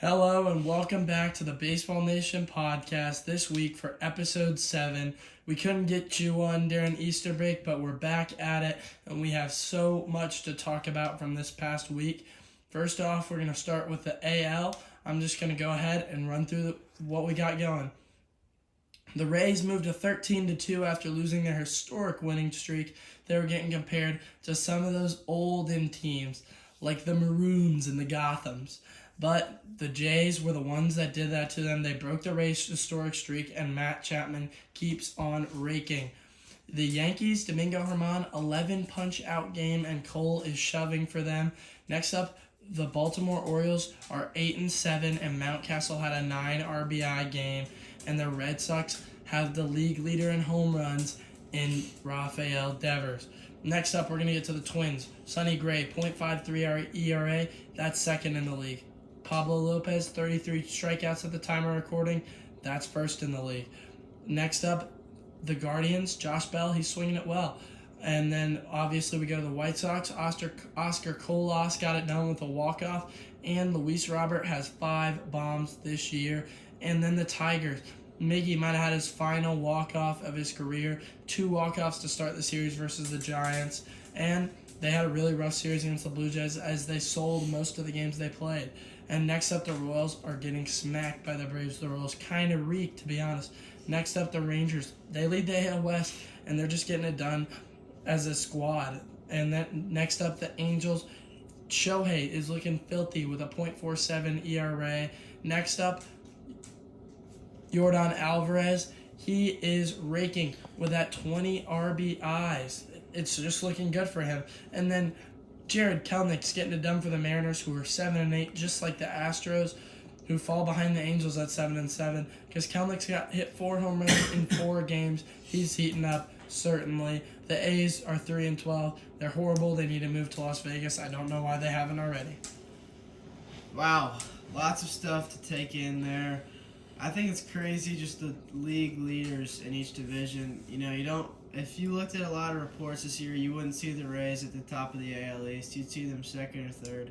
Hello and welcome back to the Baseball Nation podcast this week for episode 7. We couldn't get you one during Easter break, but we're back at it and we have so much to talk about from this past week. First off, we're going to start with the AL. I'm just going to go ahead and run through what we got going. The Rays moved to 13-2 after losing their historic winning streak. They were getting compared to some of those olden teams like the Maroons and the Gothams. But the Jays were the ones that did that to them. They broke the Rays' historic streak, and Matt Chapman keeps on raking. The Yankees, Domingo Germán, 11 punch-out game, and Cole is shoving for them. Next up, the Baltimore Orioles are 8-7, and Mountcastle had a 9 RBI game. And the Red Sox have the league leader in home runs in Rafael Devers. Next up, we're going to get to the Twins. Sonny Gray, .53 ERA. That's second in the league. Pablo Lopez, 33 strikeouts at the time of recording. That's first in the league. Next up, the Guardians. Josh Bell, he's swinging it well. And then, obviously, we go to the White Sox. Oscar Colas got it done with a walk-off. And Luis Robert has 5 bombs this year. And then the Tigers. Miggy might have had his final walk-off of his career. 2 walk-offs to start the series versus the Giants. And they had a really rough series against the Blue Jays as they sold most of the games they played. And next up, the Royals are getting smacked by the Braves. The Royals kind of reek, to be honest. Next up, the Rangers. They lead the AL West, and they're just getting it done as a squad. And then next up, the Angels. Shohei is looking filthy with a .47 ERA. Next up, Yordan Alvarez. He is raking with that 20 RBIs. It's just looking good for him. And then Jared Kelenich's getting it done for the Mariners, who are 7-8, just like the Astros, who fall behind the Angels at 7-7. Because Kelenich's got hit 4 home runs in 4 games. He's heating up, certainly. The A's are 3-12. They're horrible. They need to move to Las Vegas. I don't know why they haven't already. Wow, lots of stuff to take in there. I think it's crazy, just the league leaders in each division. If you looked at a lot of reports this year, you wouldn't see the Rays at the top of the AL East. You'd see them second or third.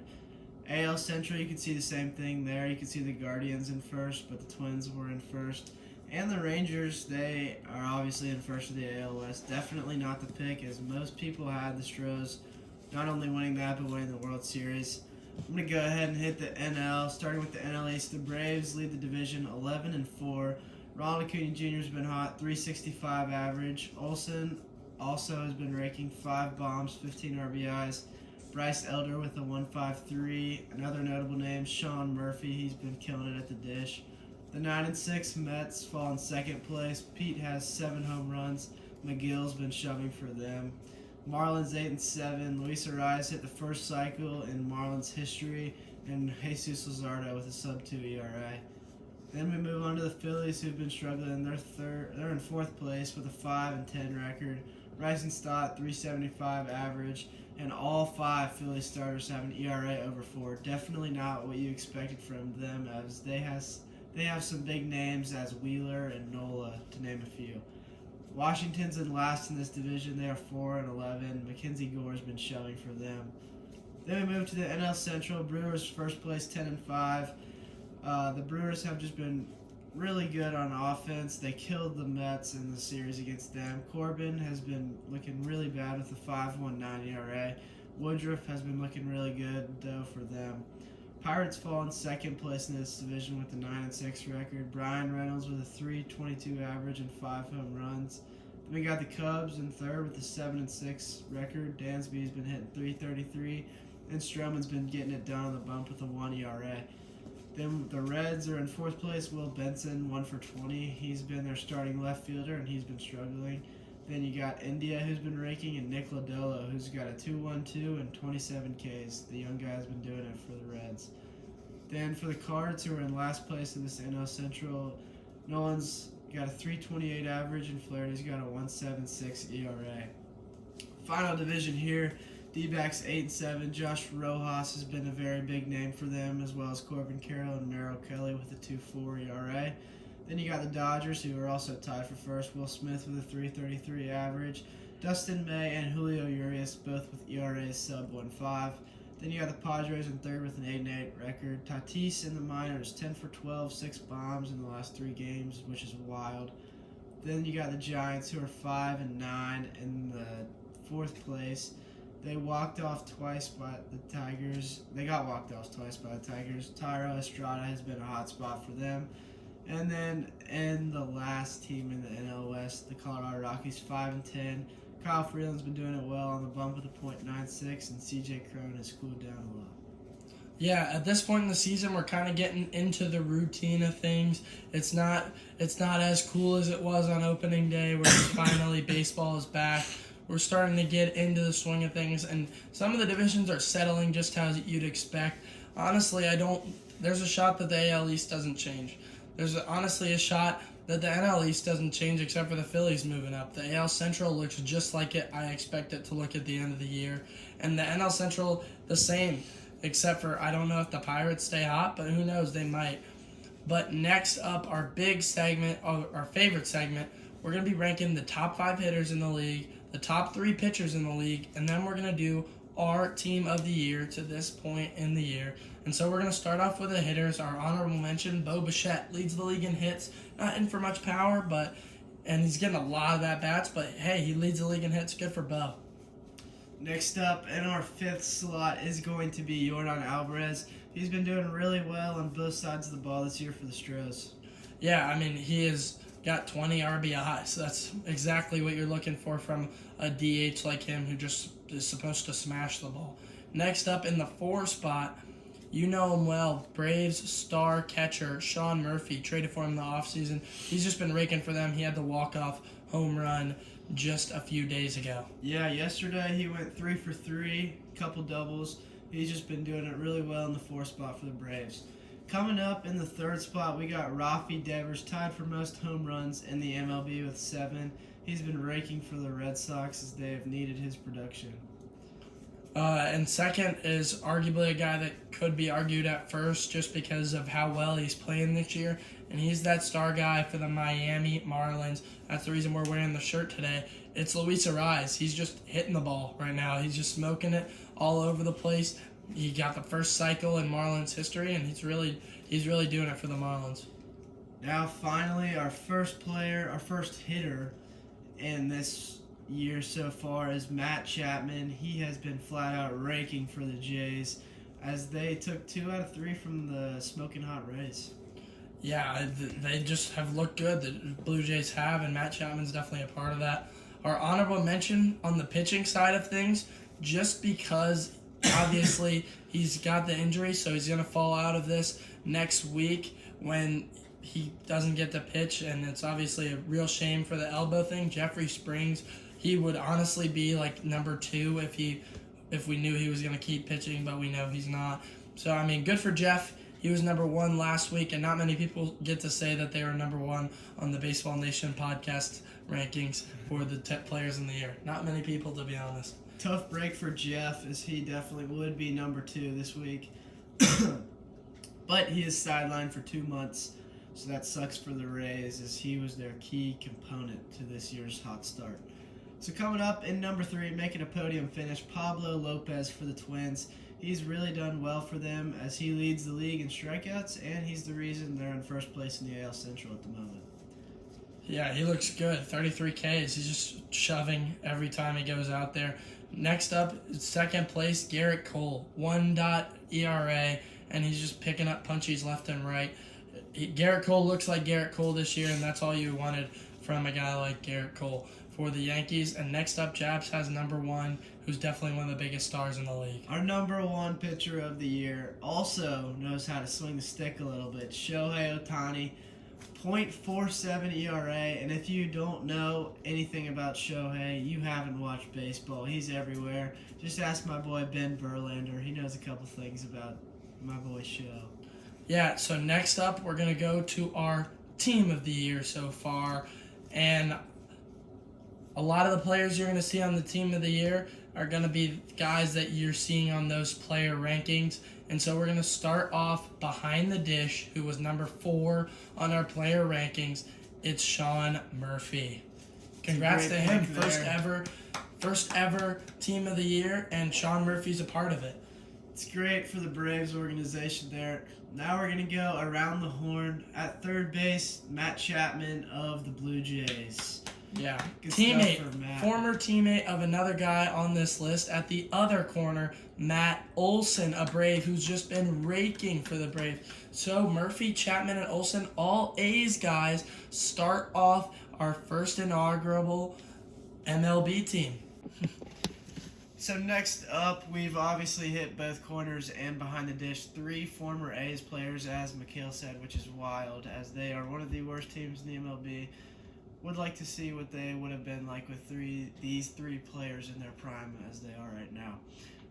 AL Central, you could see the same thing there. You could see the Guardians in first, but the Twins were in first. And the Rangers, they are obviously in first of the AL West. Definitely not the pick, as most people had the Stros not only winning that, but winning the World Series. I'm going to go ahead and hit the NL. Starting with the NL East, the Braves lead the division 11-4. Ronald Acuna Jr. has been hot, 365 average. Olsen also has been raking 5 bombs, 15 RBIs. Bryce Elder with a 153. Another notable name, Sean Murphy. He's been killing it at the dish. The 9-6 Mets fall in second place. Pete has 7 home runs. McGill's been shoving for them. Marlins 8-7. Luis Arias hit the first cycle in Marlins history, and Jesus Luzardo with a sub-2 ERA. Then we move on to the Phillies, who've been struggling. They're in 4th place with a 5-10 record. Rising Stott, 375 average, and all 5 Philly starters have an ERA over 4. Definitely not what you expected from them, as they have some big names as Wheeler and Nola, to name a few. Washington's in last in this division. They are 4-11. Mackenzie Gore's been shoving for them. Then we move to the NL Central. Brewers first place, 10-5. The Brewers have just been really good on offense. They killed the Mets in the series against them. Corbin has been looking really bad with a 5.19 ERA. Woodruff has been looking really good, though, for them. Pirates fall in second place in this division with a 9-6 record. Brian Reynolds with a 3.22 average and 5 home runs. Then we got the Cubs in third with a 7-6 record. Dansby's been hitting 3.33, and Stroman's been getting it done on the bump with a 1 ERA. Then the Reds are in 4th place. Will Benson, 1 for 20. He's been their starting left fielder, and he's been struggling. Then you got India, who's been raking, and Nick Lodolo, who's got a 2.12 and 27 Ks. The young guy's been doing it for the Reds. Then for the Cards, who are in last place in this NL Central, Nolan's got a 3.28 average, and Flaherty's got a 1.76 ERA. Final division here. D-backs 8-7. Josh Rojas has been a very big name for them, as well as Corbin Carroll and Merrill Kelly with a 2.4 ERA. Then you got the Dodgers, who are also tied for first. Will Smith with a 3.33 average. Dustin May and Julio Urias both with ERAs sub 1.5. Then you got the Padres in third with an 8-8 record. record. Tatis in the minors, 10 for 12, 6 bombs in the last 3 games, which is wild. Then you got the Giants, who are 5 and 9 in the 4th place. They walked off twice by the Tigers. They got walked off twice by the Tigers. Tyro Estrada has been a hot spot for them. And then in the last team in the NL West, the Colorado Rockies, 5 and 10. Kyle Freeland's been doing it well on the bump with a .96, and CJ Cron has cooled down a lot. Yeah, at this point in the season, we're kind of getting into the routine of things. It's not as cool as it was on opening day, where finally baseball is back. We're starting to get into the swing of things, and some of the divisions are settling just as you'd expect. Honestly, there's a shot that the AL East doesn't change. There's honestly a shot that the NL East doesn't change except for the Phillies moving up. The AL Central looks just like I expect it to look at the end of the year. And the NL Central, the same, except for I don't know if the Pirates stay hot, but who knows, they might. But next up, our big segment, our favorite segment, we're going to be ranking the top 5 hitters in the league, the top 3 pitchers in the league, and then we're going to do our team of the year to this point in the year. And so we're going to start off with the hitters. Our honorable mention, Bo Bichette, leads the league in hits. Not in for much power, and he's getting a lot of at-bats, but hey, he leads the league in hits. Good for Bo. Next up in our 5th slot is going to be Yordan Alvarez. He's been doing really well on both sides of the ball this year for the Stros. Yeah, I mean, he has got 20 RBIs. So that's exactly what you're looking for from a DH like him who just is supposed to smash the ball. Next up in the 4 spot, you know him well, Braves star catcher Sean Murphy, traded for him in the offseason. He's just been raking for them. He had the walk-off home run just a few days ago. Yeah, yesterday he went 3 for 3, couple doubles. He's just been doing it really well in the 4th spot for the Braves. Coming up in the 3rd spot, we got Rafi Devers, tied for most home runs in the MLB with 7. He's been raking for the Red Sox as they have needed his production. And second is arguably a guy that could be argued at first just because of how well he's playing this year. And he's that star guy for the Miami Marlins. That's the reason we're wearing the shirt today. It's Luis Arraez. He's just hitting the ball right now. He's just smoking it all over the place. He got the first cycle in Marlins history, and he's really doing it for the Marlins. Now, finally, our first hitter in this year so far is Matt Chapman. He has been flat out raking for the Jays as they took 2 out of 3 from the smoking hot Rays. Yeah, they just have looked good. The Blue Jays have, and Matt Chapman's definitely a part of that. Our honorable mention on the pitching side of things, just because obviously he's got the injury, so he's going to fall out of this next week when he doesn't get to pitch, and it's obviously a real shame for the elbow thing. Jeffrey Springs, he would honestly be like number 2 if we knew he was going to keep pitching, but we know he's not. So, I mean, good for Jeff. He was number 1 last week, and not many people get to say that they were number 1 on the Baseball Nation podcast rankings for the players in the year. Not many people, to be honest. Tough break for Jeff, as he definitely would be number 2 this week. But he is sidelined for 2 months, so that sucks for the Rays, as he was their key component to this year's hot start. So coming up in number 3, making a podium finish, Pablo Lopez for the Twins. He's really done well for them as he leads the league in strikeouts, and he's the reason they're in first place in the AL Central at the moment. Yeah, he looks good. 33 Ks. He's just shoving every time he goes out there. Next up, second place, Garrett Cole. 1 ERA, and he's just picking up punchies left and right. Garrett Cole looks like Garrett Cole this year, and that's all you wanted from a guy like Garrett Cole for the Yankees. And next up, Jabs has number 1, who's definitely one of the biggest stars in the league. Our number 1 pitcher of the year also knows how to swing the stick a little bit. Shohei Ohtani, .47 ERA, and if you don't know anything about Shohei, you haven't watched baseball. He's everywhere. Just ask my boy Ben Verlander. He knows a couple things about my boy Show. Yeah, so next up, we're going to go to our team of the year so far, and a lot of the players you're going to see on the team of the year are going to be guys that you're seeing on those player rankings. And so we're going to start off behind the dish, who was number 4 on our player rankings. It's Sean Murphy. Congrats to him. First ever team of the year, and Sean Murphy's a part of it. It's great for the Braves organization there. Now we're going to go around the horn. At third base, Matt Chapman of the Blue Jays. Yeah. Good Teammate, stuff for Matt. former teammate of another guy on this list. At the other corner, Matt Olson, a Brave who's just been raking for the Braves. So Murphy, Chapman, and Olson, all A's guys, start off our first inaugural MLB team. So next up, we've obviously hit both corners and behind the dish. 3 former A's players, as Mikhail said, which is wild, as they are one of the worst teams in the MLB. Would like to see what they would have been like with these three players in their prime as they are right now.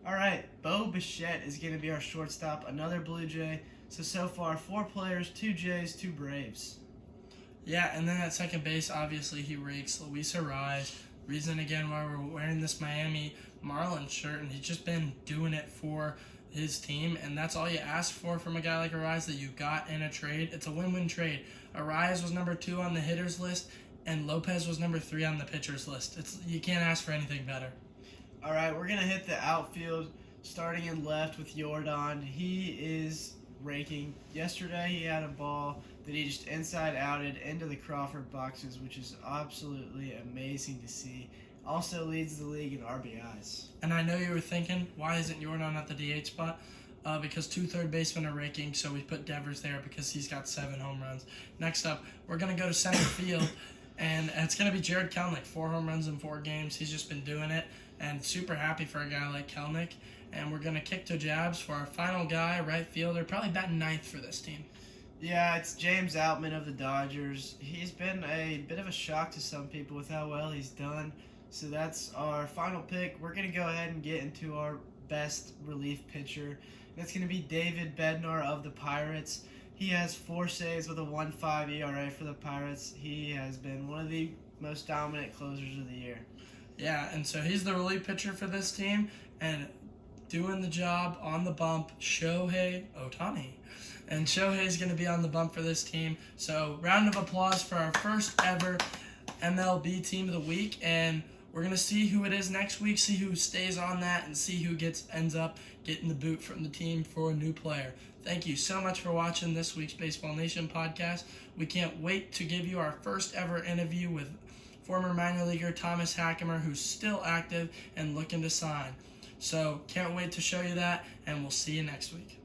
All right, Bo Bichette is going to be our shortstop, another Blue Jay. So far, 4 players, 2 Jays, 2 Braves. Yeah, and then at second base, obviously he rakes Luis Arraez. Reason again why we're wearing this Miami Marlins shirt, and he's just been doing it for his team, and that's all you ask for from a guy like Arraez that you got in a trade. It's a win-win trade. Arraez was number 2 on the hitters list, and Lopez was number 3 on the pitchers list. You can't ask for anything better. All right, we're going to hit the outfield, starting in left with Jordan. He is raking. Yesterday he had a ball that he just inside-outed into the Crawford boxes, which is absolutely amazing to see. Also leads the league in RBIs. And I know you were thinking, why isn't Jordan at the DH spot? Because 2 third basemen are raking, so we put Devers there because he's got 7 home runs. Next up, we're going to go to center field, and it's going to be Jared Kelenic. 4 home runs in 4 games. He's just been doing it, and super happy for a guy like Kelenic. And we're going to kick to Jabs for our final guy, right fielder, probably batting 9th for this team. Yeah, it's James Outman of the Dodgers. He's been a bit of a shock to some people with how well he's done. So that's our final pick. We're going to go ahead and get into our best relief pitcher. That's going to be David Bednar of the Pirates. He has 4 saves with a 1.5 ERA for the Pirates. He has been one of the most dominant closers of the year. Yeah, and so he's the relief pitcher for this team, and doing the job on the bump, Shohei Ohtani. And Shohei's going to be on the bump for this team. So round of applause for our first ever MLB Team of the Week, and we're going to see who it is next week, see who stays on that, and see who ends up getting the boot from the team for a new player. Thank you so much for watching this week's Baseball Nation podcast. We can't wait to give you our first ever interview with former minor leaguer Thomas Hackemer, who's still active and looking to sign. So can't wait to show you that, and we'll see you next week.